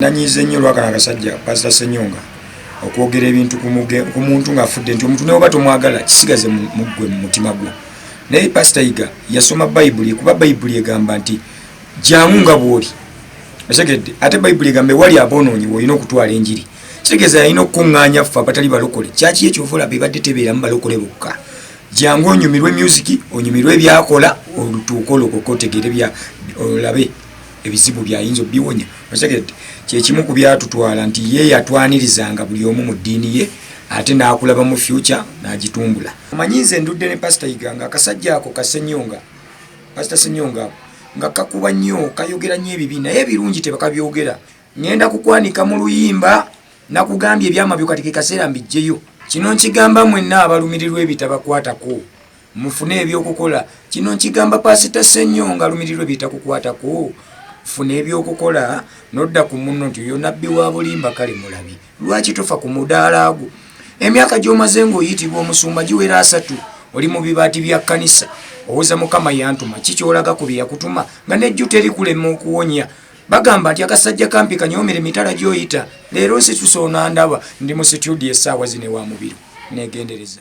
Nanyize nnyo lwakana akasajja Pastor Ssenyonga okwogera ebintu ku muntu ng'afudde nti omuntu neoba tomwagala kisigaze mu ggwe mu mutima gwo. Naye Pastor Yiga yasoma Bayibuli kuba Bayibuli egamba nti jjangu nga bw'oli. Otegedde ate Bayibuli egamba wali aboonoonyi olina okutwala enjiri. Kitegeeza yalina okuŋŋaanya ffe abatali balokole. Kyaki ekyo olaba ebadde tebeeramu balokole bokka. Jjangu onyumirwe music, onyumirwe ebyakola, olutuuko olokoka otegeere olabe ebizibu byayinza biwonya. Otegedde kyekimu ku byatutwala nti ye yatwanirizanga buli omu mu ddiini ye ate n'akulaba mu future n'agitumbula. Omanyize ndudde ne Pastor Yiga nga akasajja ako Ssenyonga, Pastor Ssenyonga nga kakuba nnyo kayogera nnyo ebibi naye ebirungi tebakabyogera. Ngenda kukwanika mu luyimba nakugambye ebyama byo kati ke kaseera mbijjeyo. Kino nkigamba mwenna abalumirirwa ebitabakwatako mufune ebyokukola. Kino nkigamba Pastor Ssenyonga alumirirwa ebitakukwatako fune ebyokukola nodda ku munno nti yo nabbi wa bulimba kale mulabi. Lwaki tofa ku mudaala gwo? Emyaka gy'omaze ng'oyitibwa omusumba giwera 3 oli mu bibaati bya kkanisa owoza Mukama yantuma kikyolaga ku bye yakutuma nga nejju teri kulema okuwonya. Bagamba nti akasajja kampi kanyoomere mitala gy'oyita leero situsoona ndaba ndi mu studio essaawa zine wa mubiri negendereza.